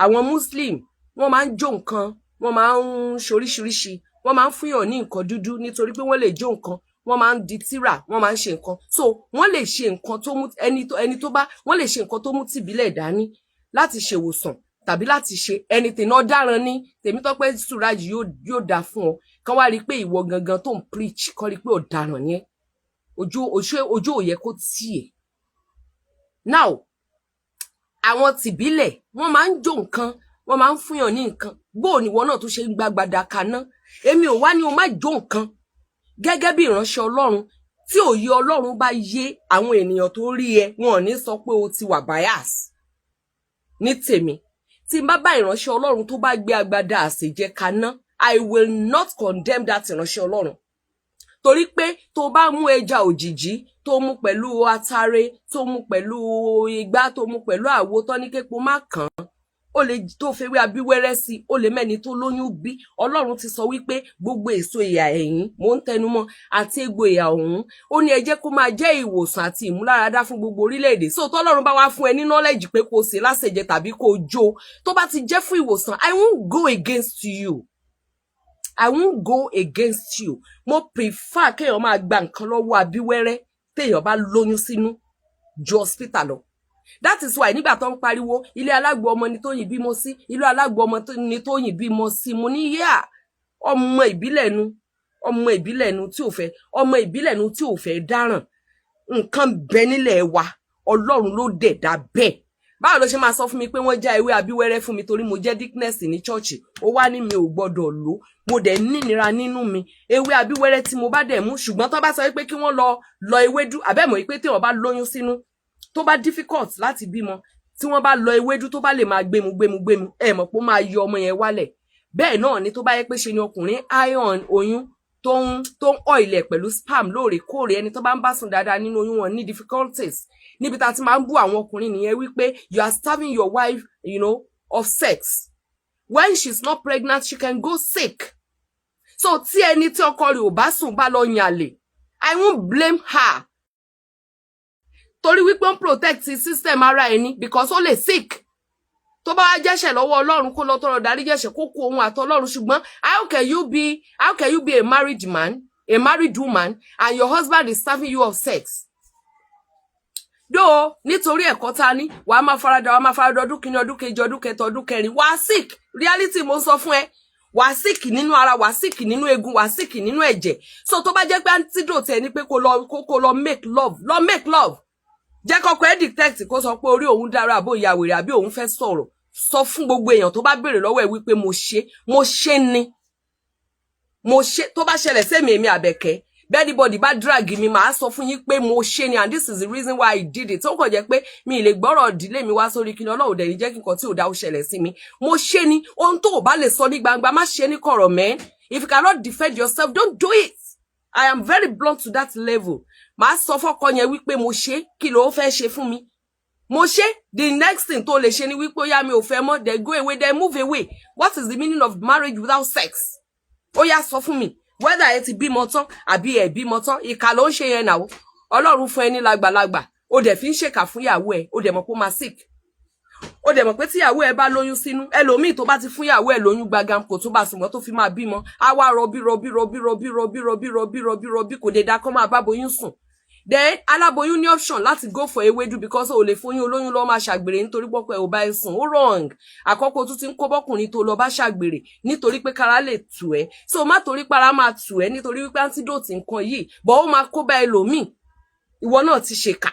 Àwọn Muslim wọ́n máa ń jó nǹkan wọ́n máa ń ṣoríṣiríṣi wọ́n máa ń fúnyàn ní nǹkan dúdú nítorí pé wọ́n lè jó nǹkan wọ́n máa ń di tírà wọ́n máa ń ṣe nǹkan so wọ́n lè ṣe nǹkan tó mú ẹni tó bá wọ́n lè ṣe nǹkan tó mú tìbílẹ̀ dání láti ṣe ìwòsàn tàbí láti ṣe anything ọ̀daràn ní Tèmítọ́pẹ́ Suraj yóò dá fún ọ kán wá rí pé ìwọ gangan tó ń preach kán rí pé ọ̀daràn ni ẹ́ ojú ò yẹ kó tiẹ̀. Now àwọn tìbílẹ̀ wọ́n máa ń jó nǹkan wọ́n máa ń fúnyàn ní nǹkan bóò ni ìwọ náà tó ṣe ń gbàgbàdà kaná èmi ò wá ní o má jó nǹkan gẹ́gẹ́ bí ìránṣẹ́ Ọlọ́run tí òye Ọlọ́run bá yé àwọn ènìyàn tó rí ẹ wọn ò ní sọ pé o ti wà bias ní tèmi tí n bá bá ìránṣẹ́ Ọlọ́run tó bá gbé agbádá àsèjẹ kaná I will not condemn that ìránṣẹ́ Ọlọ́run torí pé tó bá mú ẹja òjìjí tó mú pẹ̀lú atare tó mú pẹ̀lú igbá tó mú pẹ̀lú àwo tó ní képo má kàn ó lè tó fewé abíwẹ́rẹ́ sí ó lè mẹ́ni tó lóyún bí Ọlọ́run ti sọ wípé gbogbo èso ìyà ẹ̀yìn mò ń tẹnumọ́ àti egbò ìyà ọ̀hún ó ní ẹ jẹ́ kó máa jẹ́ ìwòsàn àti ìmúláradá fún gbogbo orílẹ̀-èdè so tọ́lọ́run bá wá fún ẹ ní knowledge pé kó ṣe lásèjẹ tàbí kó jó tó bá ti jẹ́ fún ìwòsàn I won't go against you. I won't go against you. Mo prefer kéèyàn máa gba nǹkan lọ́wọ́ abíwẹ́rẹ́ téèyàn bá lóyún sínú ju hospital lọ. That is why nígbà tó ń pariwo ilé alágbo ọmọ ni Tóyìn bímọ sí ilé alágbo ọmọ ni Tóyìn bímọ sí mo ní yá ọmọ ìbílẹ̀ nu ọmọ ìbílẹ̀ nu tí ò fẹ́ ọmọ ìbílẹ̀ nu tí ò fẹ́ dáràn nǹkan bẹ nílẹ̀ wa Ọlọ́run ló dẹ̀ dá bẹ́ẹ̀ báwo ló ṣe máa sọ fún mi pé wọ́n já ewé abíwẹ́rẹ́ fún mi torí mo jẹ́ dickness ní church ó wá ní mi ò gbọ́dọ̀ lò mo dẹ̀ nínira nínú mi ewé abíwẹ́rẹ́ tí mo bá dẹ̀ mú ṣùgbọ́n tó bá sọ pé kí wọ́n lọ ewédú àbẹ́mọ̀ pé tí wọ́n bá lóyún sínú tó bá difficult láti bímọ tí wọ́n bá lọ ewédú tó bá lè máa gbému ẹ mọ̀ pé ó máa yọ ọmọ yẹn wálẹ̀ bẹ́ẹ̀ náà ni tó bá yẹ pé ṣe ni ọkùnrin iron oyún tó ń oil ẹ̀ pẹ̀lú spam lóòrèkóòrè ẹni tó bá ń bá sùn dáadáa nínú oyún wọn ní difficulties níbi tá a ti máa ń bú àwọn ọkùnrin nìyẹn wípé you are starving your wife of sex when she's not pregnant she can go sick so tí ẹni tí ọkọ rẹ̀ ò bá sùn bá lọ yànlè I won't blame her torí wípé ó ń protect system ara ẹni because ó lè sick tó bá jẹ́ṣẹ̀ lọ́wọ́ Ọlọ́run kó lọ tọrọ dárí jẹ́ṣẹ̀ kó kó ohun àtọlọ́run ṣùgbọ́n how can you be a married man a married woman and your husband is starving you of sex do nítorí ẹ̀kọ́ ta ní wàá máa farada ọdún kìíní ọdún kejì ọdún kẹta ọdún kẹrin wàá sick reality mo sọ fún ẹ wàá sick nínú ara wàá sick nínú egun wàá sick nínú ẹ̀jẹ̀ so tó bá jẹ́ pé antidote ẹni pé kó lọ make love jẹ́ kọ́kọ́ ẹ detect kó sọ pé orí òun dára àbó ìyá wèrè àbí òun fẹ́ sọ̀rọ̀ sọ fún gbogbo èèyàn tó bá béèrè lọ́wọ́ ẹ wípé mo ṣe ni mo ṣe tó bá ṣẹlẹ̀ sẹ́mi èmi Àbẹ̀kẹ́ anybody bá drag mi máa sọ fún yín pé mo ṣe ni and this is the reason why I did it ó kàn jẹ́ pé mi lè gbọ́rọ̀ ìdílé mi wá sórí kí ni Ọlọ́run dẹ̀ ní jẹ́ kí nǹkan tí ò dá ó ṣẹlẹ̀ sí mi mo ṣe ni ohun tó ò bá lè sọ ní gbangba má ṣe ní kọ̀rọ̀ man if you cannot defend yourself don't do it I am very blunt to that level màá sọ fọ́kọ yẹn wípé mo ṣe kí ló fẹ́ ṣe fún mi mo ṣe the next thing tó lè ṣe ni wípé ó yá mi ò fẹ́ mọ́ they go away they move away what is the meaning of marriage without sex ó yá sọ fún mi whether ẹ ti bímọ tán àbí ẹ bímọ tán ìkà ló ń ṣe yẹn náà Ọlọ́run fún ẹ ní lágbàlagbà ó dẹ̀ fi ń ṣèkà fún ìyàwó ẹ ó dẹ̀ mọ̀ pé ó máa sick ó dẹ̀ mọ̀ pé tí ìyàwó ẹ bá lóyún sínú ẹlòmíì tó bá ti fún ìyàwó ẹ lóyún gbagam kò tó bá sùnmọ́ tó fi máa bímọ á wá rọbí kò dé dá kó máa bá boyún sùn then aláboyún ní option láti go for ewédú because o lè fóyún olóyún lọ máa ṣàgbèrè nítorí pọ́pọ́ ẹ ò bá ẹ sùn ó wrong àkọ́kọ́ tó ti ń kó bọ́kùnrin tó lọ bá ṣàgbèrè nítorí pé kára lè tù ẹ́ so má torí para máa tù ẹ́ nítorí wípé antidote nǹkan yìí bọ́ ó máa kó bá ẹlòmíì ìwọ náà ti ṣèkà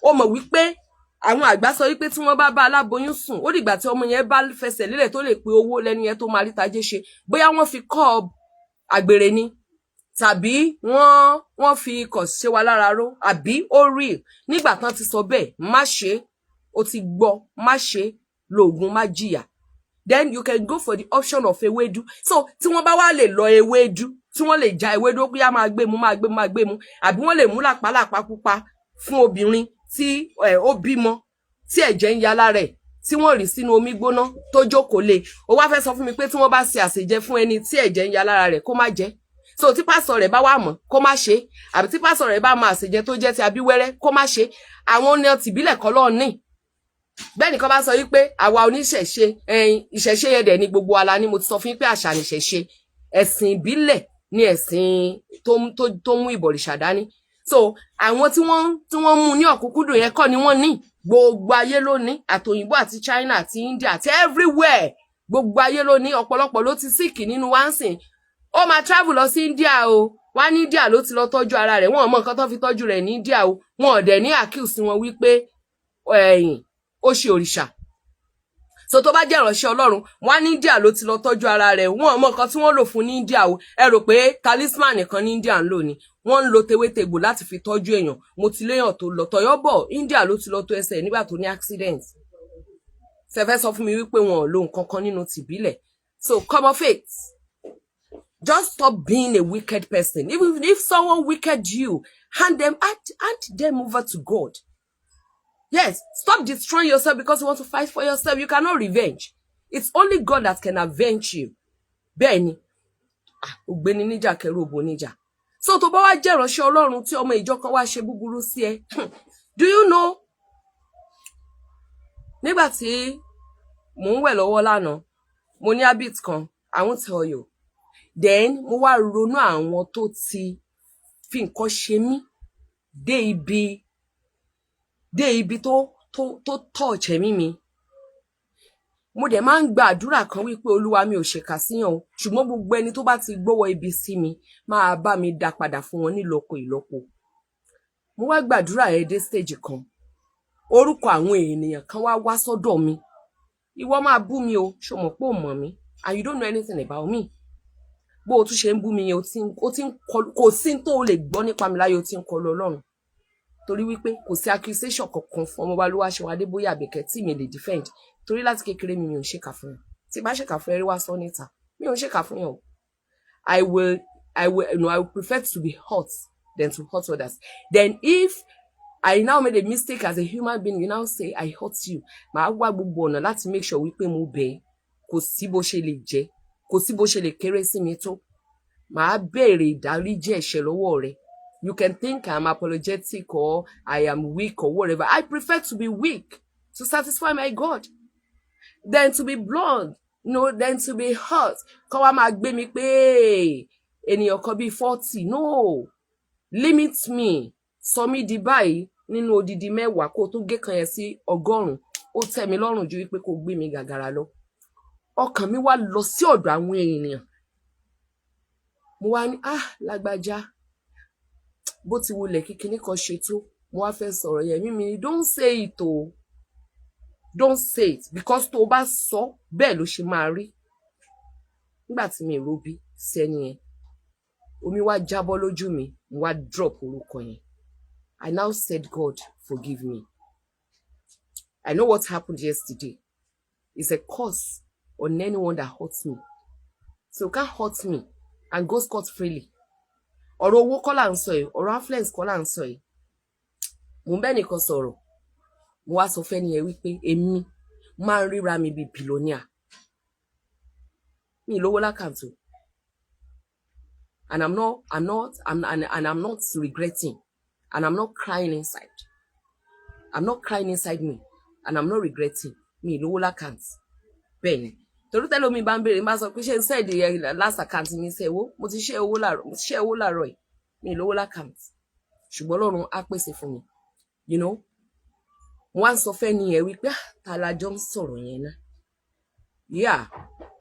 ó mọ̀ wípé àwọn àgbà sọ wípé tí wọ́n bá aláboyún sùn ó dìgbà tí ọmọ yẹn bá fẹsẹ̀ lélẹ̀ tó lè pe owó lẹ́nu yẹn tó máa rí tajé ṣe bóyá wọ́n fi kọ́ àgbèrè ni tàbí wọ́n fi kọ̀ ṣe wa lára ró àbí ó rí nígbà tán ti sọ bẹ́ẹ̀ má ṣe ó ti gbọ́ má ṣe lóògùn má jìyà then you can go for the option of ewédú so tí wọ́n bá wá lè lọ ewédú tí wọ́n lè ja ewédú pé á máa gbé mu àbí wọ́n lè mú làpálàpá pupa fún obìnrin tí ó bímọ tí ẹ̀jẹ̀ ń ya lára ẹ̀ tí wọ́n rì sínú omi gbóná tó jókòó lé ó wá fẹ́ sọ fún mi pé tí wọ́n bá ṣe àṣejẹ fún ẹni tí ẹ̀jẹ̀ ń ya lára rẹ̀ kó má jẹ so tí pásọ rẹ̀ bá wà mọ́ kó má ṣe àbí tí pásọ rẹ̀ bá máa ṣèjẹ tó jẹ́ ti abíwẹ́rẹ́ kó má ṣe àwọn ní tìbílẹ̀ kọ́ lọ́ọ̀ ní bẹ́ẹ̀ nìkan bá sọ wípé àwa oníṣẹ̀ṣe ìṣẹ̀ṣe yẹn dẹ̀ ní gbogbo ala ni mo ti sọ fún yín pé àṣà nìṣẹ̀ṣe ẹ̀sìn ìbílẹ̀ ní ẹ̀sìn tó mú ìbọ̀rìṣà dání so àwọn tí wọ́n mú ní ọ̀kúnkúndùn yẹn kọ́ ni wọ́n ní gbogbo ayé ló ní àtòyìnbó àti China àti India àti everywhere gbogbo ayé ló ní ọ̀pọ̀lọpọ̀ ló ti síkì nínú wáǹsìn ó máa travel lọ sí India o wá ní India ló ti lọ tọ́jú ara rẹ̀ wọ́n mọ nǹkan tó fi tọ́jú rẹ̀ ní India o wọn ò dẹ̀ ní accuse wọn wípé ó ṣe òrìṣà so tó bá jẹ́ ìránṣẹ́ Ọlọ́run wá ní India ló ti lọ tọ́jú ara rẹ̀ wọ́n mọ nǹkan tí wọ́n lò fún ní India o ẹ rò pé talisman nìkan ní India ń lò ní wọ́n ń lo tewétegbò láti fi tọ́jú èèyàn mo ti léèyàn tó lọ Tọ̀yọ́bọ̀ India ló ti lọ tó ẹsẹ̀ nígbà tó ní accident ṣẹfẹ́ sọ fún mi wípé wọn ò lo nǹkan kan nínú tìbílẹ̀ so come of it. Just stop being a wicked person. Even if someone wicked you, hand them over to God. Yes, stop destroying yourself because you want to fight for yourself. You cannot revenge. It's only God that can avenge you. Bẹ́ẹ̀ni, ògbéni níjà kẹrù òbò níjà. So tó bá wá jẹ́ ìránṣẹ́ Ọlọ́run tí ọmọ ìjọ kan wá ṣe búburú sí ẹ. Do you know? Nígbà tí mò ń wẹ̀ lọ́wọ́ lánàá, mo ní habit kan, I won't tell you. Then mo wá ronú àwọn tó ti fi nǹkan ṣe mí dé ibi tó touch ẹ̀mí mi. mo dẹ̀ máa ń gba àdúrà kan wípé olúwa mi ò ṣèkà síyàn o ṣùgbọ́n gbogbo ẹni tó bá ti gbọ́wọ́ ibi sí mi máa bá mi dá padà fún wọn nílọ́po ìlọ́po. Mo wá gbàdúrà ẹ̀ dé stage kan orúkọ àwọn ènìyàn kan wá sọ́dọ̀ mi. Ìwọ máa bú mi o ṣó mọ̀ pé ò mọ̀ mí and you don't know anything about me. Bó o tún ṣe ń bú mi yẹn o ti ń kò sí tó o lè gbọ́ nípa mi láyé o ti ń kọlu Ọlọ́run torí wípé kò sí accusation kankan fún ọmọ Olúwaṣeun Adébóyè Àbẹ̀kẹ́ tí mi lè defend torí láti kékeré mi ò ṣèkà fún yàn tí bá ṣèkà fún ẹ rí wá sọ níta mi ò ṣèkà fún yàn o. I will prefer to be hurt than to hurt others. Then if I now made a mistake as a human being, you now say I hurt you. Màá wá gbogbo ọ̀nà láti make sure wípé mo bẹ̀ kò sí bó ṣe lè jẹ́ kò sí bó ṣe lè kéré sí mi tó. Màá béèrè ìdáríjì ẹ̀ṣẹ̀ lọ́wọ́ rẹ. You can think I'm apologetic or I am weak or whatever. I prefer to be weak to satisfy my God than to be blunt, than to be hurt. Kọ́ wá máa gbé mi pé ènìyàn kan bíi 40. No, limit me. Sọ mí di báyìí nínú odidi 10 kó tó gé kan yẹn sí 100. Ó tẹ́ mi lọ́rùn ju wípé kó gbé mi gàgàrà lọ. Ọkàn mi wá lọ sí ọ̀dọ̀ àwọn ènìyàn. Mo wá ní lágbájá bó ti wulẹ̀ kíkiní kan ṣe tó mo wá fẹ́ sọ̀rọ̀ yẹn mímí don't say it o don't say it because tó bá sọ bẹ́ẹ̀ ló ṣe máa rí. Nígbà tí mi robi sẹ́ni yẹn omi wá jábọ́ lójú mi mo wá drop orúkọ yẹn. I now said God forgive me. I know what happened yesterday. It's a curse on anyone that hurts me. So you can't hurt me and go scot-freely. Ọ̀rọ̀ owó kọ́ là ń sọ yìí ọ̀rọ̀ affluence kọ́ là ń sọ yìí. Mo ń bẹ́ nìkan sọ̀rọ̀ mo wá sọ fẹ́ nìyẹn wípé èmi máa ń ríra mi bíi billionaire. Mi lówó lákàntó and I'm not regretting and I'm not crying inside. I'm not crying inside me and I'm not regretting. Mi lówó lákàntó bẹ́ẹ̀ ni. Torí tẹ́lẹ̀ omi bá ń béèrè máa sọ pé ṣé ń sẹ́ẹ̀dì last account mi ṣe owó mo ti ṣe owó láàárọ̀ yìí mi lówó lákàntì ṣùgbọ́n Ọlọ́run á pèsè fún mi mo wá ń sọ fẹ́ ni ẹ̀ wípé ta la jọ ń sọ̀rọ̀ yẹn náà. Yeah,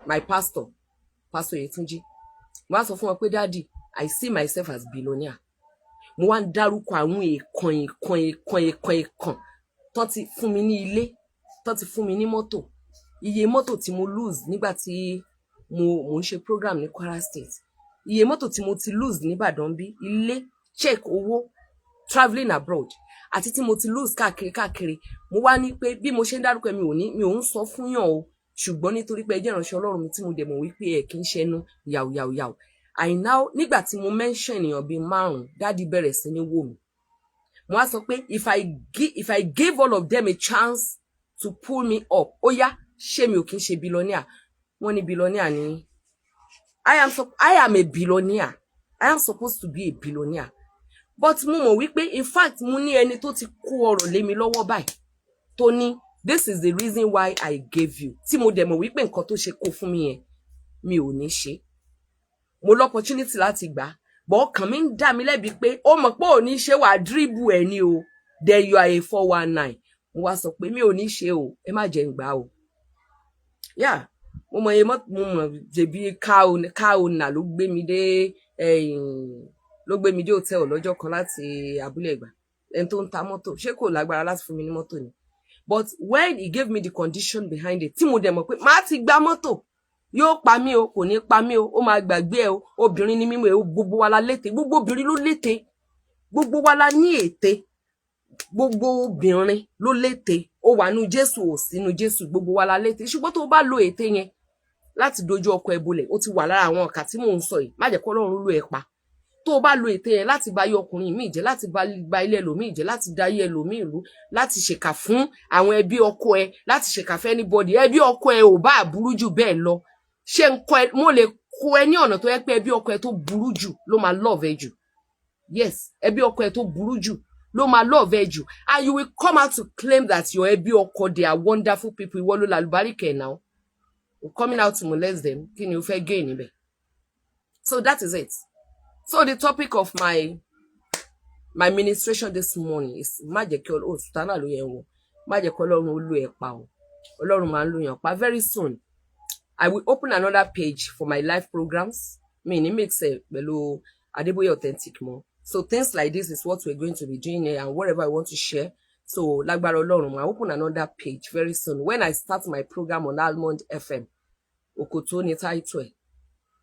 my pastor Yetunji mo wá sọ fún wọn pé daddy I see myself as billionaire. Mo wá ń dárúkọ àwọn èèkàn tó ti fún mi ní ilé tó ti fún mi ní mọ́tò iye mọ́tò tí mo lose nígbà tí mo ń ṣe program ní Kwara State iye mọ́tò tí mo ti lose ní Ìbàdàn bí ilé check owó travelling abroad àti tí mo ti lose káàkiri mo wá ní pé bí mo ṣe ń dárúkọ mi ò ń sọ fún yàn o ṣùgbọ́n nítorí pé ẹ jẹ́ ìránṣẹ́ Ọlọ́run mi tí mo dẹ̀ mọ̀ wípé ẹ kì í ṣẹnu yàwó nígbà tí mo mention ènìyàn bíi 5 dádì bẹ̀rẹ̀ sí ní wò mí mo wá sọ pé if I gave all of them a chance to pull me up ó yá ṣé mi ò kí ń ṣe billionaire. Wọ́n ní billionaire ni I am a billionaire. I am supposed to be a billionaire. But mo mọ̀ wípé in fact mo ní ẹni tó ti kó ọrọ̀ lé mi lọ́wọ́ báyìí tó ní this is the reason why I gave you tí mo dẹ̀ mọ̀ wípé nǹkan tó ṣe kó fún mi yẹn mi ò ní ṣe. Mo l'opportunity láti gbà but ọkàn mi ń dá mi lẹ́bi pé ó mọ̀ pé ò ní ṣe wà dribble ẹ̀ ni o then you are a 419. Mo wá sọ pé mi ò ní ṣe o ẹ má jẹ́ ń gbà o. Yeah, mo mọ̀ jẹ̀bi káònà ló gbé mi dé hotel lọ́jọ́ kan láti Abúlé Ẹ̀gbá ẹni tó ń ta mọ́tò ṣé kò lágbára láti fún mi ní mọ́tò ni. But when he gave me the condition behind it tí mo dẹ̀ mọ̀ pé má ti gba mọ́tò yóò pa mí o kò ní pa mí o ó máa gbàgbé ẹ o obìnrin ni mímú ẹ o gbogbo wa la lété gbogbo obìnrin ló lété gbogbo wa la ní ète gbogbo obìnrin ló lété ó wà nú Jésù ò sínú Jésù gbogbo wa la lété ṣùgbọ́n tó bá lo ète yẹn láti dojú ọkọ ẹ bolẹ̀ ó ti wà lára àwọn ọ̀kà tí mò ń sọ yìí má jẹ́ kó Ọlọ́run ló ẹ pa tó bá lo ète yẹn láti bá yé ọkùnrin míì jẹ́ láti bá ilé ẹlòmíì jẹ́ láti dá yé ẹlòmíì rú láti ṣèkà fún àwọn ẹbí ọkọ ẹ láti ṣèkà fún anybody ẹbí ọkọ ẹ ò bá burú jù bẹ́ẹ̀ lọ ṣé mo lè kó ẹ ní ọ̀nà tó yẹ pé ẹbí ọkọ ẹ tó burú jù ló máa love ẹ jù. Yes, ẹbí ọkọ ẹ tó burú jù ló máa love ẹ jù and you will come out to claim that your ẹbí ọkọ they are wonderful people ìwọ ló lálùbáríkà now coming out to molest them kí ni o fẹ́ gain níbẹ̀. So that is it. So the topic of my ministration this morning is má jẹ́ kí Ọlọ́run sùtánà ló yẹ wọ́n má jẹ́ kí Ọlọ́run ó lò ẹ̀ pa o Ọlọ́run máa ń lò yàn pa. Very soon I will open another page for my live programs. It makes a pẹ̀lú Adeboye Authentic more. So things like this is what we're going to be doing here, and whatever I want to share. So lágbára Ọlọ́run, I'll open another page very soon. When I start my program on Almond FM, Òkòtó ni title ẹ̀.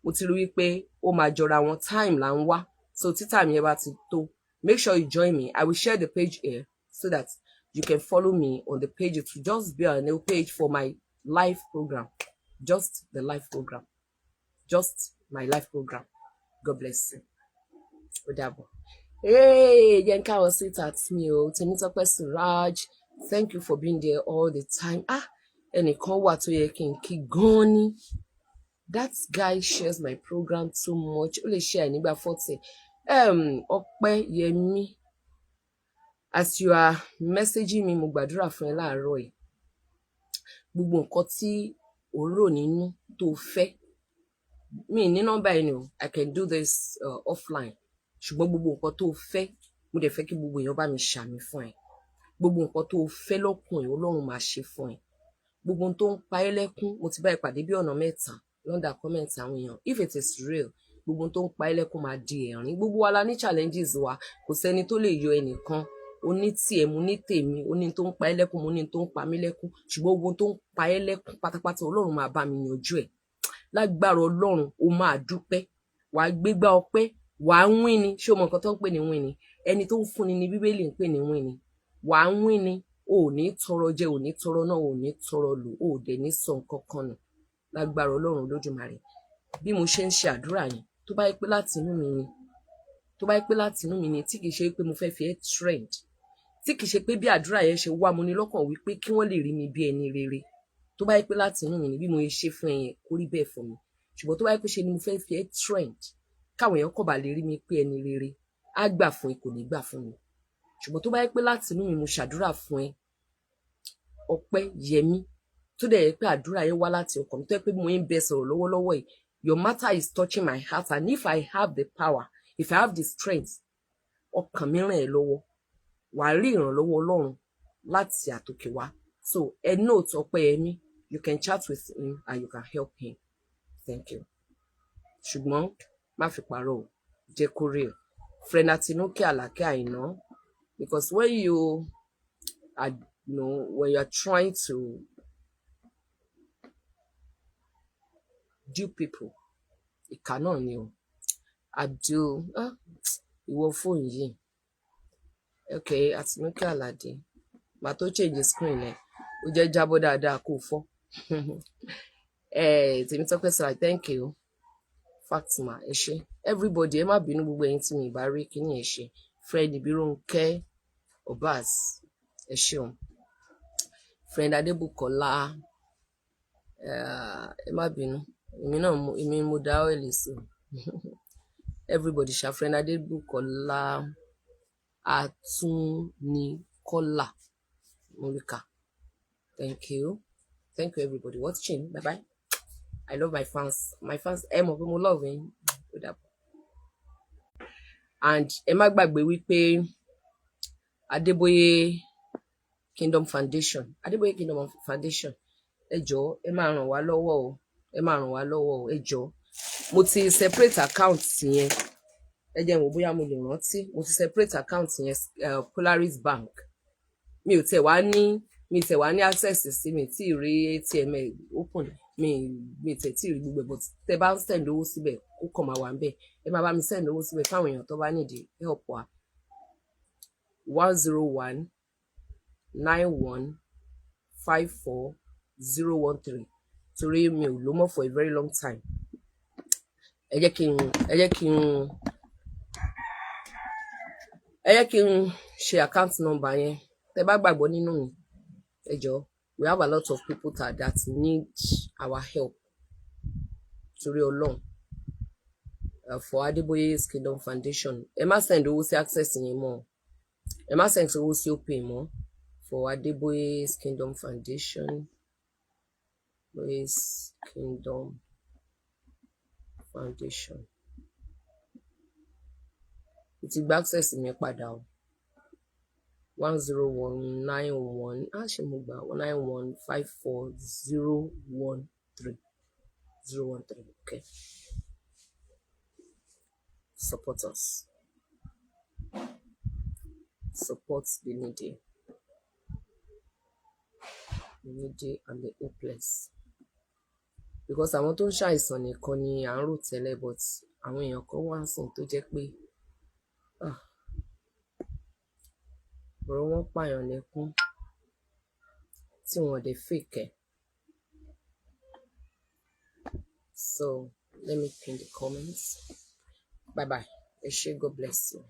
Mo ti rí wípé ó máa jọra wọn, time là ń wá. So tí time yẹn bá ti tó, make sure you join me. I will share the page here so that you can follow me on the page. It will just be a new page for my live program. Just the live program. Just my live program. God bless you. Odabo. Hey, Yenka was sweet at me. Temitope Suraj. Thank you for being there all the time. Ẹnìkan wà tó yẹ kí n kí gan ni. That guy shares my program so much. Ó lè share nígbà 40. Ọpẹ́ Yẹmí. As you are messaging me, mo gbàdúrà fún ẹ láàárọ̀ yìí. Gbogbo nǹkan tí o rò nínú tó fẹ́. Mi ní nọ́mbà ẹni o. I can do this offline. Ṣùgbọ́n gbogbo nǹkan tó fẹ́, mo dẹ̀ fẹ́ kí gbogbo èèyàn bá mi ṣàmì fún ẹ. Gbogbo nǹkan tó fẹ́ lọ́kùnrin, Ọlọ́run máa ṣe fún ẹ. Gbogbo tó ń pa ẹ́ lẹ́kún, mo ti bá ẹ pàdé bí ọ̀nà 3 lọ́ndà comment àwọn èèyàn. If it is real, gbogbo tó ń pa ẹ́ lẹ́kún máa di ẹ̀rín. Gbogbo wa la ní challenges wa, kò sẹ́ni tó lè yọ ẹnìkan. Ó ní tiẹ̀, mo ní tèmi, ó ní tó ń pa ẹ́ lẹ́kún, mo ní tó ń pa mí lẹ́kún. Ṣùgbọ́n gbogbo tó ń pa ẹ́ lẹ́kún pátápátá, Ọlọ́run máa bá mi yanjú ẹ̀. Lágbára Ọlọ́run, o máa dúpẹ́. Wàá gbégbá ọpẹ́, wàá wín ni. Ṣé o mọ nǹkan tó ń pè ní wín ni? Ẹni tó ń fúnni ní Bíbélì ń pè ní wín ni. Wàá wín ni. O ò ní tọrọ jẹ, o ò ní tọrọ náà, o ò ní tọrọ lò, o ò dẹ̀ ní sọ nǹkan kan nù. Lágbára Ọlọ́run Olódùmarè. Bí mo ṣe ń ṣe àdúrà yẹn, tó bá yẹ pé láti inú mi ni, tó bá yẹ pé láti inú mi ni, tí kì í ṣe pé mo fẹ́ fi ẹ́ trend, tí kì í ṣe pé bí àdúrà yẹn ṣe wá mo ní lọ́kàn wípé kí wọ́n lè rí mi bí ẹni rere. Tó bá yẹ pé láti inú mi ni, bí mo ṣe fún ẹ yẹn, kó rí bẹ́ẹ̀ fún mi. Ṣùgbọ́n tó bá yẹ pé ṣe ni mo fẹ́ fi ẹ́ trend, káwọn èèyàn kọ̀ bá lè rí mi pé ẹni rere, á gbà fún ẹ, kò ní gbà fún mi. Ṣùgbọ́n tó bá yẹ pé láti inú mi mo ṣàdúrà fún ẹ, Ọpẹ́ Yẹmí, tó dẹ̀ yẹ pé àdúrà yẹn wá láti ọkàn mi, tó yẹ pé mo ń bẹ sọ̀rọ̀ lọ́wọ́lọ́wọ́ yìí, your matter is touching my heart, and if I have the power, if I have the strength, ọkàn mi ràn ẹ́ lọ́wọ́, wàá rí ìrànlọ́wọ́ Ọlọ́run láti àtòkè wá. So ẹ note Ọpẹ́ Yẹmí, you can chat with him and you can help him. Thank you. Ṣùgbọ́n má fi pàrọ̀ o, jẹ́ kó rí ẹ̀. Friend Àtinúkẹ́ Àlàkẹ́ Àìná, because when you are, when you are trying to do people, ìkà náà ni o. Abdul, ìwọ fóònù yìí. Okay, Àtinúkẹ́ Àlàdé. Màá tó change screen ẹ̀, ó jẹ́ jábọ́ dáadáa kó fọ́. Temitope Sarah, thank you. Fatima, ẹ ṣé. Everybody, ẹ má bínú gbogbo ẹ̀yin tí mi bá rí kíní ẹ ṣé. Friend Ibironke Obas, ẹ ṣeun. Friend Adébùkọ́lá, ẹ má bínú. Èmi mo dá ọ́ìlì sí. Everybody, ṣá. Friend Adébùkọ́lá Atúnikọ́lá Morika. Thank you. Thank you, everybody. Watching. Bye-bye. I love my fans. My fans, ẹ mọ̀ pé mo love yín. And ẹ má gbàgbé wípé Adeboye Kingdom Foundation, Adeboye Kingdom Foundation, ẹ jọ̀ọ́, ẹ máa ràn wá lọ́wọ́ o. Ẹ máa ràn wá lọ́wọ́ o, ẹ jọ̀ọ́. Mo ti separate account yẹn. Ẹ jẹ́ wò bóyá mo lè rántí. Mo ti separate account yẹn, Polaris Bank. Mi tẹ̀ wá ní access sí, mi tí rí ATM open. Mi tẹ̀ tí rí gbogbo, but tẹ́ bá ń send owó síbẹ̀, ó kàn máa wà ń bẹ̀. Ẹ máa bá mi send owó síbẹ̀ fáwọn èèyàn tó bá need help wa. 101-9154-013. Torí mi ò lò mọ́ for a very long time. Ẹ jẹ́ kí n ṣe account number yẹn. Tẹ́ bá gbàgbọ́ nínú mi, ẹ jọ̀ọ́. We have a lot of people that need our help. Torí Ọlọ́run. For Adeboye's Kingdom Foundation. Ẹ má send owó sí access yẹn mọ́. Ẹ má send owó sí Opay mọ́. For Adeboye's Kingdom Foundation. Adeboye's Kingdom Foundation. Mo ti gba access mi padà o. 10191 Ashimugba 19154013013. Okay. Support us. Support the needy. The needy and the hopeless. Because àwọn tó ń ṣàìsàn nìkan ni à ń rò tẹ́lẹ̀, but àwọn èèyàn kan wá ń sìn tó jẹ́ pé ọ̀rọ̀ wọn pààyàn lẹ́kún tí wọ́n dẹ̀ fake ẹ̀. So let me pin the comments. Bye bye. God bless you.